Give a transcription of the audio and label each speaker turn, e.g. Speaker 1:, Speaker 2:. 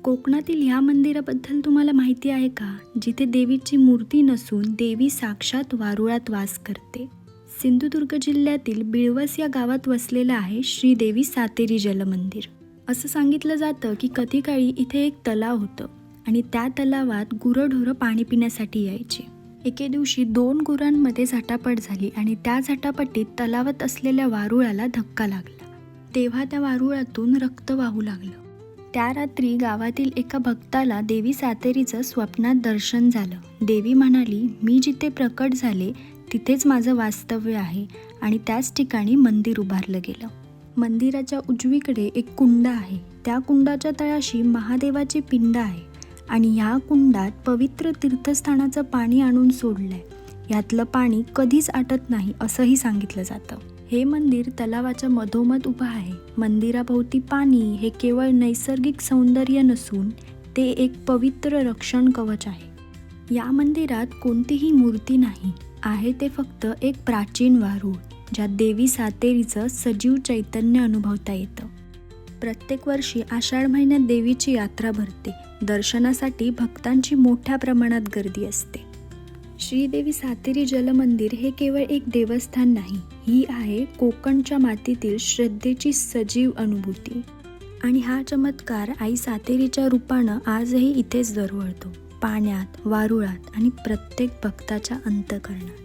Speaker 1: कोकणातील ह्या मंदिराबद्दल तुम्हाला माहिती आहे का, जिथे देवीची मूर्ती नसून देवी साक्षात वारुळात वास करते. सिंधुदुर्ग जिल्ह्यातील बिळवस या गावात वसलेलं आहे श्रीदेवी सातेरी जलमंदिर. असं सांगितलं जातं की कधीकाळी इथे एक तलाव होतं आणि त्या तलावात गुरंढोरं पाणी पिण्यासाठी यायची. एके दिवशी 2 गुरांमध्ये झटापट झाली आणि त्या झटापटीत तलावात असलेल्या वारुळाला धक्का लागला. तेव्हा त्या वारुळातून रक्त वाहू लागलं. त्या रात्री गावातील एका भक्ताला देवी सातेरीचं स्वप्नात दर्शन झालं. देवी म्हणाली, मी जिथे प्रकट झाले तिथेच माझं वास्तव्य आहे आणि त्याच ठिकाणी मंदिर उभारलं गेलं. मंदिराच्या उजवीकडे एक कुंड आहे. त्या कुंडाच्या तळाशी महादेवाची पिंड आहे आणि ह्या कुंडात पवित्र तीर्थस्थानाचं पाणी आणून सोडलंय. यातलं पाणी कधीच आटत नाही असंही सांगितलं जातं. हे मंदिर तलावाच्या मधोमध उभं आहे. मंदिराभोवती पाणी हे केवळ नैसर्गिक सौंदर्य नसून ते एक पवित्र रक्षण कवच आहे. या मंदिरात कोणतीही मूर्ती नाही आहे, ते फक्त एक प्राचीन वारूळ ज्यात देवी सातेरीचं सजीव चैतन्य अनुभवता येतं. प्रत्येक वर्षी आषाढ महिन्यात देवीची यात्रा भरते. दर्शनासाठी भक्तांची मोठ्या प्रमाणात गर्दी असते. श्रीदेवी सातेरी जलमंदिर हे केवळ एक देवस्थान नाही, ही आहे कोकणच्या मातीतील श्रद्धेची सजीव अनुभूती. आणि हा चमत्कार आई सातेरीच्या रूपानं आजही इथेच दरवळतो, पाण्यात, वारुळात आणि प्रत्येक भक्ताच्या अंतःकरणात.